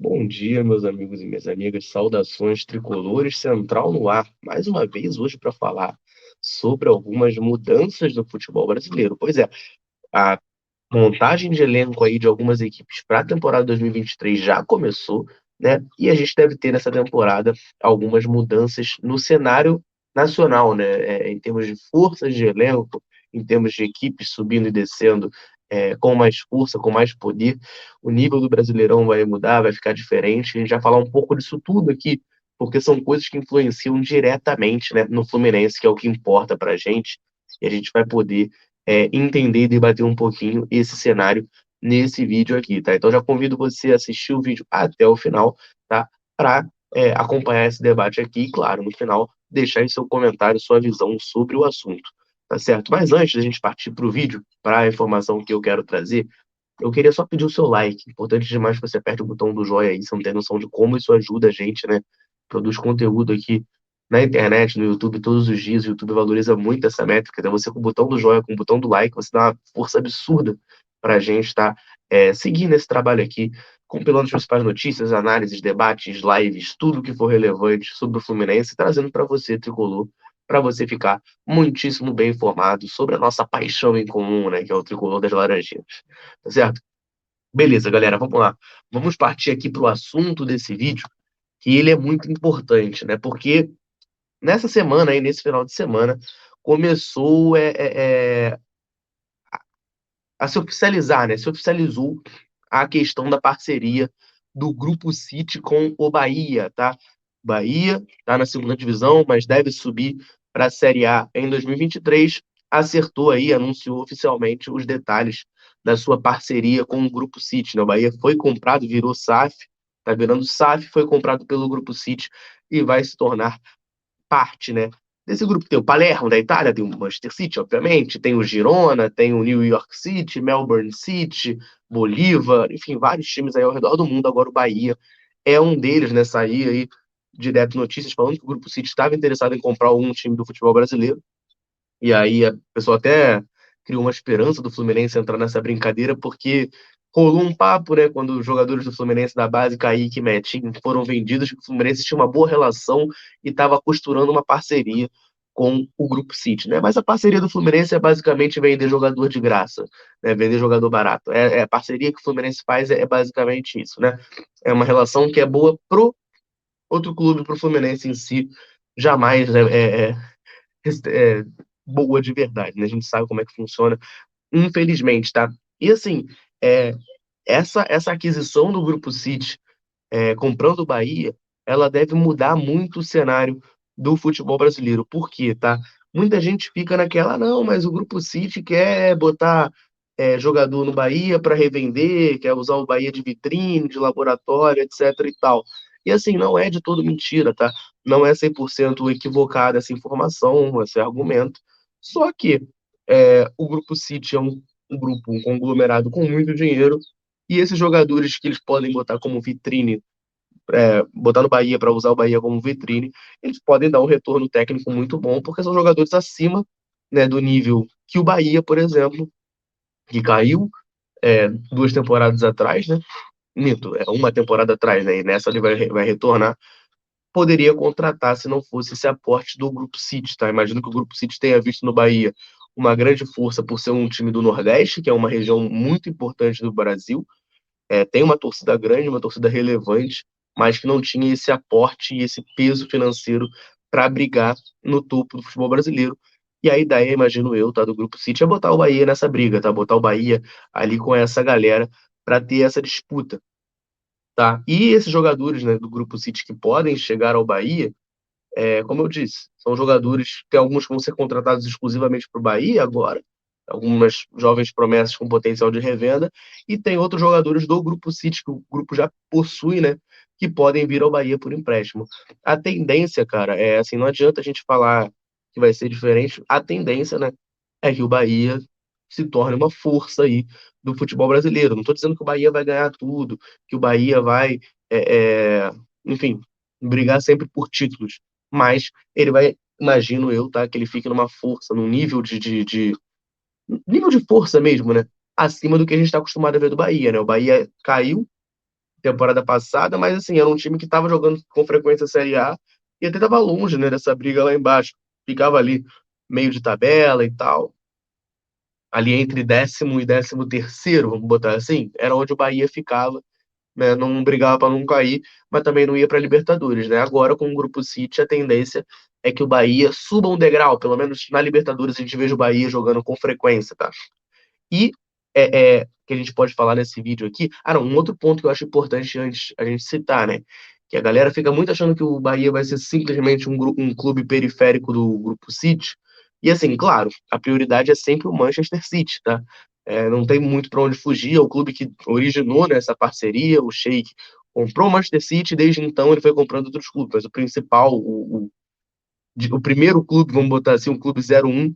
Bom dia, meus amigos e minhas amigas. Saudações tricolores, Central no ar. Mais uma vez hoje para falar sobre algumas mudanças do futebol brasileiro. Pois é, a montagem de elenco aí de algumas equipes para a temporada 2023 já começou, né? E a gente deve ter nessa temporada algumas mudanças no cenário nacional, né? Em termos de forças de elenco, em termos de equipes subindo e descendo, com mais força, com mais poder. O nível do Brasileirão vai mudar, vai ficar diferente. A gente vai falar um pouco disso tudo aqui, porque são coisas que influenciam diretamente, né, no Fluminense, que é o que importa para a gente. E a gente vai poder entender e debater um pouquinho esse cenário nesse vídeo aqui, tá? Então já convido você a assistir o vídeo até o final, tá? Para acompanhar esse debate aqui e, claro, no final, deixar aí seu comentário, sua visão sobre o assunto, tá certo? Mas antes da gente partir para o vídeo, para a informação que eu quero trazer, eu queria só pedir o seu like. Importante demais que você aperte o botão do joinha aí, você não tem noção de como isso ajuda a gente, né? Produz conteúdo aqui na internet, no YouTube, todos os dias. O YouTube valoriza muito essa métrica. Então, você com o botão do joinha, com o botão do like, você dá uma força absurda pra gente, tá? Seguindo esse trabalho aqui, compilando as principais notícias, análises, debates, lives, tudo que for relevante sobre o Fluminense, trazendo para você, tricolor, para você ficar muitíssimo bem informado sobre a nossa paixão em comum, né? Que é o tricolor das Laranjinhas. Tá certo? Beleza, galera, vamos lá. Vamos partir aqui para o assunto desse vídeo, que ele é muito importante, né? Porque nessa semana aí, nesse final de semana, começou a se oficializar, né? Se oficializou a questão da parceria do Grupo City com o Bahia, tá? Bahia tá na segunda divisão, mas deve subir para a Série A em 2023. Acertou aí, anunciou oficialmente os detalhes da sua parceria com o Grupo City, né? O Bahia foi comprado, virou SAF, tá virando SAF, foi comprado pelo Grupo City e vai se tornar parte, né? Desse grupo tem o Palermo da Itália, tem o Manchester City, obviamente, tem o Girona, tem o New York City, Melbourne City, Bolívar, enfim, vários times aí ao redor do mundo. Agora o Bahia é um deles, né? Sair aí direto notícias falando que o Grupo City estava interessado em comprar algum time do futebol brasileiro. E aí a pessoa até criou uma esperança do Fluminense entrar nessa brincadeira, porque rolou um papo, né, quando os jogadores do Fluminense da base, Kaique e Metinho, foram vendidos, que o Fluminense tinha uma boa relação e estava costurando uma parceria com o Grupo City, né? Mas a parceria do Fluminense é basicamente vender jogador de graça, né? Vender jogador barato. A parceria que o Fluminense faz é basicamente isso, né? É uma relação que é boa pro outro clube, pro Fluminense em si, jamais é boa de verdade, né? A gente sabe como é que funciona, infelizmente, tá? E assim, é, essa aquisição do Grupo City, comprando o Bahia, ela deve mudar muito o cenário do futebol brasileiro. Por quê, tá? Muita gente fica naquela, não, mas o Grupo City quer botar jogador no Bahia para revender, quer usar o Bahia de vitrine, de laboratório, etc e tal. E assim, não é de todo mentira, tá? Não é 100% equivocada essa informação, esse argumento. Só que o Grupo City é um grupo, um conglomerado com muito dinheiro, e esses jogadores que eles podem botar como vitrine, botar no Bahia para usar o Bahia como vitrine, eles podem dar um retorno técnico muito bom, porque são jogadores acima, né, do nível que o Bahia, por exemplo, que caiu 2 temporadas atrás, né? Mito, uma temporada atrás, né? E nessa ele vai retornar. Poderia contratar se não fosse esse aporte do Grupo City, tá? Imagino que o Grupo City tenha visto no Bahia uma grande força por ser um time do Nordeste, que é uma região muito importante do Brasil, tem uma torcida grande, uma torcida relevante, mas que não tinha esse aporte e esse peso financeiro para brigar no topo do futebol brasileiro. E a ideia, imagino eu, tá, do Grupo City é botar o Bahia nessa briga, tá? Botar o Bahia ali com essa galera para ter essa disputa, tá? E esses jogadores, né, do Grupo City que podem chegar ao Bahia, como eu disse, são jogadores, tem alguns que vão ser contratados exclusivamente para o Bahia agora, algumas jovens promessas com potencial de revenda, e tem outros jogadores do Grupo City, que o grupo já possui, né, que podem vir ao Bahia por empréstimo. A tendência, cara, é assim, não adianta a gente falar que vai ser diferente, a tendência, né, é que o Bahia se torne uma força aí do futebol brasileiro. Não estou dizendo que o Bahia vai ganhar tudo, que o Bahia vai, enfim, brigar sempre por títulos, mas ele vai, imagino eu, tá? Que ele fique numa força, num nível de nível de força mesmo, né? Acima do que a gente está acostumado a ver do Bahia, né? O Bahia caiu, temporada passada, mas assim, era um time que estava jogando com frequência a Série A e até estava longe, né, dessa briga lá embaixo. Ficava ali meio de tabela e tal, ali entre 10º e 13º, vamos botar assim, era onde o Bahia ficava, né? Não brigava para não cair, mas também não ia para Libertadores, né? Agora com o Grupo City a tendência é que o Bahia suba um degrau, pelo menos na Libertadores a gente veja o Bahia jogando com frequência, tá? E que a gente pode falar nesse vídeo aqui. Ah, não, um outro ponto que eu acho importante antes a gente citar, né? Que a galera fica muito achando que o Bahia vai ser simplesmente um clube periférico do Grupo City. E assim, claro, a prioridade é sempre o Manchester City, tá? Não tem muito para onde fugir. É o clube que originou, né, essa parceria. O Sheik comprou o Manchester City, e desde então ele foi comprando outros clubes. Mas o principal, o primeiro clube, vamos botar assim, um clube 01,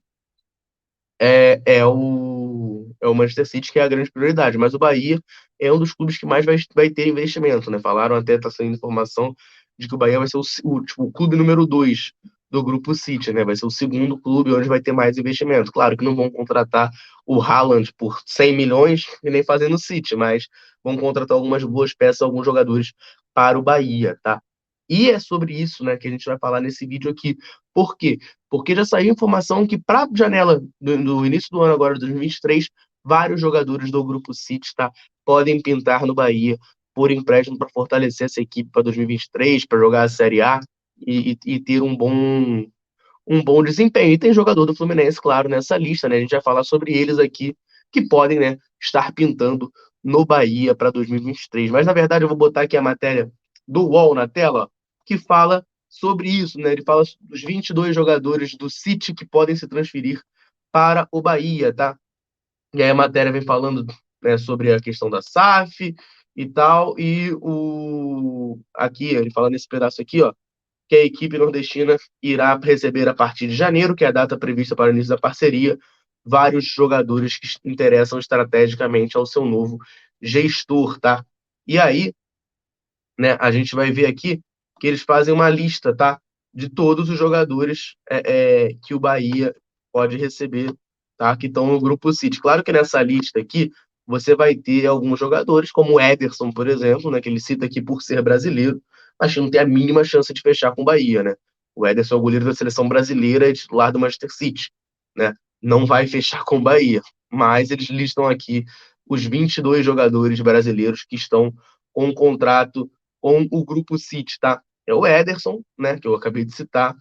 é o Manchester City, que é a grande prioridade, mas o Bahia é um dos clubes que mais vai ter investimento, né? Falaram até, tá saindo informação de que o Bahia vai ser tipo, o clube número 2 do Grupo City, né? Vai ser o segundo clube onde vai ter mais investimento. Claro que não vão contratar o Haaland por 100 milhões e nem fazendo City, mas vão contratar algumas boas peças, alguns jogadores para o Bahia, tá? E é sobre isso, né, que a gente vai falar nesse vídeo aqui. Por quê? Porque já saiu informação que para a janela do início do ano agora, de 2023, vários jogadores do Grupo City, tá, podem pintar no Bahia por empréstimo para fortalecer essa equipe para 2023, para jogar a Série A e ter um bom desempenho. E tem jogador do Fluminense, claro, nessa lista, né? A gente vai falar sobre eles aqui, que podem, né, estar pintando no Bahia para 2023. Mas, na verdade, eu vou botar aqui a matéria do UOL na tela, que fala sobre isso, né? Ele fala dos 22 jogadores do City que podem se transferir para o Bahia, tá? E aí a matéria vem falando, né, sobre a questão da SAF e tal, e aqui, ele fala nesse pedaço aqui, ó, que a equipe nordestina irá receber a partir de janeiro, que é a data prevista para o início da parceria, vários jogadores que interessam estrategicamente ao seu novo gestor, tá? E aí, né, a gente vai ver aqui que eles fazem uma lista, tá? De todos os jogadores que o Bahia pode receber, tá? Que estão no Grupo City. Claro que nessa lista aqui você vai ter alguns jogadores, como o Ederson, por exemplo, né? Que ele cita aqui por ser brasileiro, mas que não tem a mínima chance de fechar com o Bahia, né? O Ederson é o goleiro da seleção brasileira e titular do Manchester City, né? Não vai fechar com o Bahia, mas eles listam aqui os 22 jogadores brasileiros que estão com um contrato com o Grupo City, tá? É o Ederson, né, que eu acabei de citar.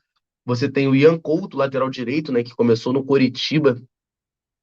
Você tem o Ian Couto, lateral direito, né, que começou no Coritiba,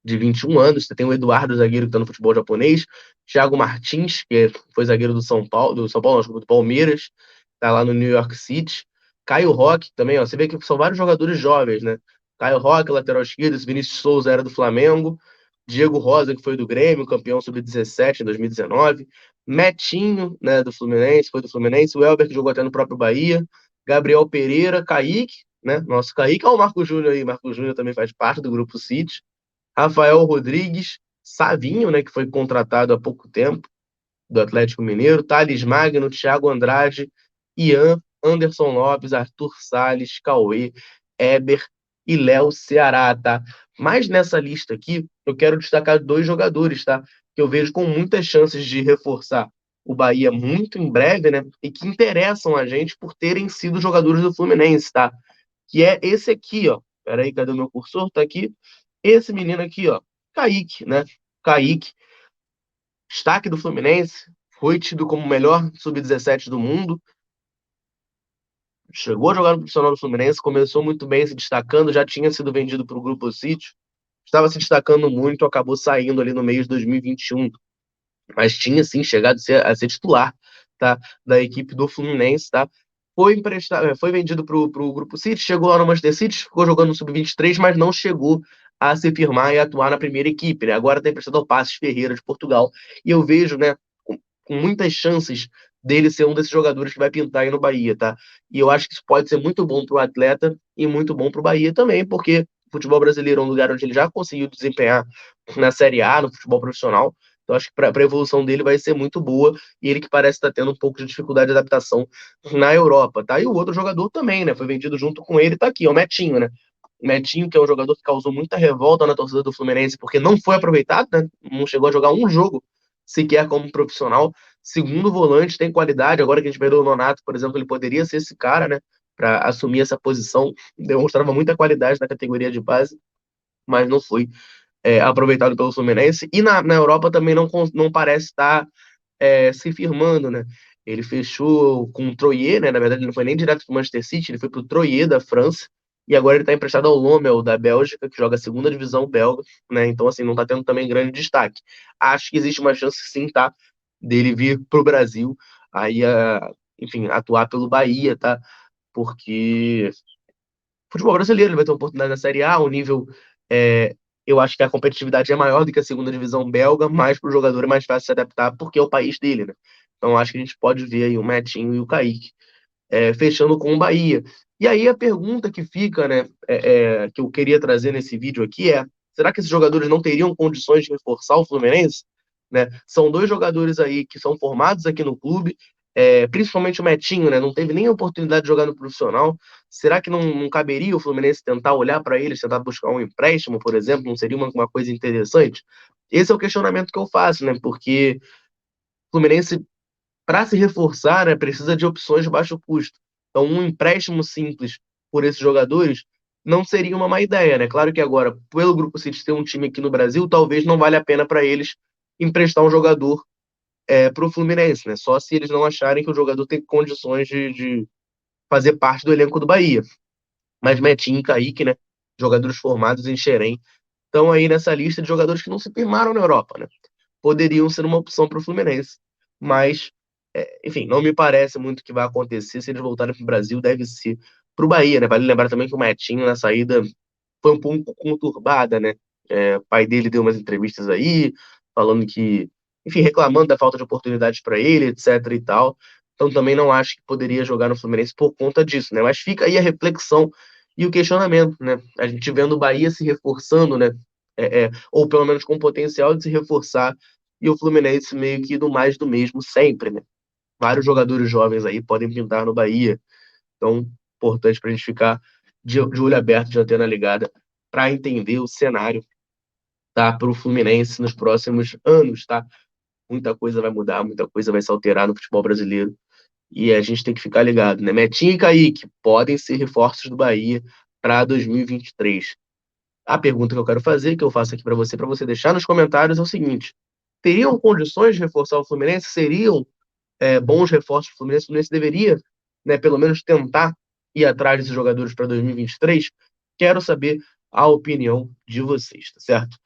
de 21 anos. Você tem o Eduardo, zagueiro que está no futebol japonês. Thiago Martins, que foi zagueiro do São Paulo, não, desculpa, do Palmeiras, tá lá no New York City. Caio Roque também, ó. Você vê que são vários jogadores jovens, né? Caio Roque, lateral esquerdo, Vinícius Souza era do Flamengo. Diego Rosa, que foi do Grêmio, campeão sub-17 em 2019. Metinho, né, do Fluminense, foi do Fluminense. O Elber, que jogou até no próprio Bahia. Gabriel Pereira, Kaique, né? Nosso Kaique, olha o Marco Júnior aí. Marco Júnior também faz parte do Grupo City. Rafael Rodrigues, Savinho, né, que foi contratado há pouco tempo do Atlético Mineiro, Thales Magno, Thiago Andrade, Ian, Anderson Lopes, Arthur Salles, Cauê, Eber e Léo Ceará, tá? Mas nessa lista aqui, eu quero destacar dois jogadores, tá? Que eu vejo com muitas chances de reforçar o Bahia muito em breve, né? E que interessam a gente por terem sido jogadores do Fluminense, tá? Que é esse aqui, ó. Peraí, cadê o meu cursor? Tá aqui. Esse menino aqui, ó, Kaique, né? Kaique, destaque do Fluminense, foi tido como o melhor sub-17 do mundo, chegou a jogar no profissional do Fluminense, começou muito bem se destacando, já tinha sido vendido para o Grupo City, estava se destacando muito, acabou saindo ali no meio de 2021, mas tinha sim chegado a ser titular, tá, da equipe do Fluminense, tá? Foi emprestado, foi vendido para o Grupo City, chegou lá no Manchester City, ficou jogando no Sub-23, mas não chegou a se firmar e atuar na primeira equipe, né? Agora está emprestado ao Passos Ferreira de Portugal. E eu vejo, né, com muitas chances dele ser um desses jogadores que vai pintar aí no Bahia, tá? E eu acho que isso pode ser muito bom para o atleta e muito bom para o Bahia também, porque o futebol brasileiro é um lugar onde ele já conseguiu desempenhar na Série A, no futebol profissional. Então, acho que para a evolução dele vai ser muito boa. E ele que parece estar tendo um pouco de dificuldade de adaptação na Europa, tá? E o outro jogador também, né? Foi vendido junto com ele, tá aqui, ó, o Metinho, né? O Metinho, que é um jogador que causou muita revolta na torcida do Fluminense, porque não foi aproveitado, né? Não chegou a jogar um jogo sequer como profissional. segundo volante, tem qualidade. Agora que a gente perdeu o Nonato, por exemplo, ele poderia ser esse cara, né? Para assumir essa posição. Demonstrava muita qualidade na categoria de base, mas não foi aproveitado pelo Fluminense. E na Europa também não parece estar se firmando, né? Ele fechou com o Troyes, né? Na verdade, ele não foi nem direto para o Manchester City, ele foi para o Troyes da França. E agora ele está emprestado ao Lommel da Bélgica, que joga a segunda divisão belga, né? Então, assim, não está tendo também grande destaque. Acho que existe uma chance, sim, tá? Dele vir para o Brasil, aí, enfim, atuar pelo Bahia, tá? Porque futebol brasileiro, ele vai ter uma oportunidade na Série A, o nível, é, eu acho que a competitividade é maior do que a segunda divisão belga, mas para o jogador é mais fácil se adaptar porque é o país dele, né? Então acho que a gente pode ver aí o Metinho e o Kaique fechando com o Bahia. E aí a pergunta que fica, né, que eu queria trazer nesse vídeo aqui será que esses jogadores não teriam condições de reforçar o Fluminense? Né? São dois jogadores aí que são formados aqui no clube, principalmente o Metinho, né, não teve nem a oportunidade de jogar no profissional. Será que não caberia o Fluminense tentar olhar para eles, tentar buscar um empréstimo, por exemplo? Não seria uma coisa interessante? Esse é o questionamento que eu faço, né? Porque o Fluminense para se reforçar, né, precisa de opções de baixo custo. Então, um empréstimo simples por esses jogadores não seria uma má ideia, né? Claro que agora, pelo Grupo City ter um time aqui no Brasil, talvez não valha a pena para eles emprestar um jogador para o Fluminense, né? Só se eles não acharem que o jogador tem condições de fazer parte do elenco do Bahia. Mas Metinho e Kaique, né? Jogadores formados em Xerém, estão aí nessa lista de jogadores que não se firmaram na Europa, né? Poderiam ser uma opção para o Fluminense. Mas, enfim, não me parece muito que vai acontecer. Se eles voltarem para o Brasil, deve ser para o Bahia, né? Vale lembrar também que o Metinho, na saída, foi um pouco conturbada, né? O pai dele deu umas entrevistas aí, falando que, enfim, reclamando da falta de oportunidades para ele, etc e tal. Então também não acho que poderia jogar no Fluminense por conta disso, né? Mas fica aí a reflexão e o questionamento, né? A gente vendo o Bahia se reforçando, né? Ou pelo menos com potencial de se reforçar, e o Fluminense meio que do mais do mesmo sempre, né? Vários jogadores jovens aí podem pintar no Bahia, então importante para a gente ficar de olho aberto, de antena ligada, para entender o cenário, tá, para o Fluminense nos próximos anos, tá? Muita coisa vai mudar, muita coisa vai se alterar no futebol brasileiro e a gente tem que ficar ligado, né? Metinho e Kaique podem ser reforços do Bahia para 2023. A pergunta que eu quero fazer, que eu faço aqui para você deixar nos comentários, é o seguinte: teriam condições de reforçar o Fluminense? Seriam bons reforços para o Fluminense? O Fluminense deveria, né, pelo menos tentar ir atrás desses jogadores para 2023? Quero saber a opinião de vocês, tá certo?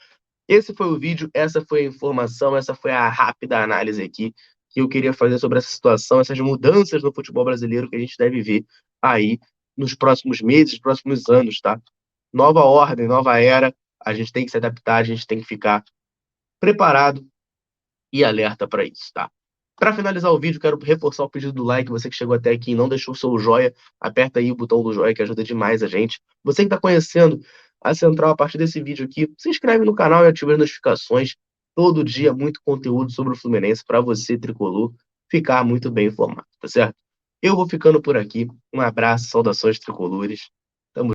Esse foi o vídeo, essa foi a informação, essa foi a rápida análise aqui que eu queria fazer sobre essa situação, essas mudanças no futebol brasileiro que a gente deve ver aí nos próximos meses, próximos anos, tá? Nova ordem, nova era, a gente tem que se adaptar, a gente tem que ficar preparado e alerta para isso, tá? Para finalizar o vídeo, quero reforçar o pedido do like. Você que chegou até aqui e não deixou o seu joia, aperta aí o botão do joia que ajuda demais a gente. Você que está conhecendo a Central a partir desse vídeo aqui, se inscreve no canal e ativa as notificações. Todo dia muito conteúdo sobre o Fluminense para você, tricolor, ficar muito bem informado, tá certo? Eu vou ficando por aqui. Um abraço, saudações tricolores. Tamo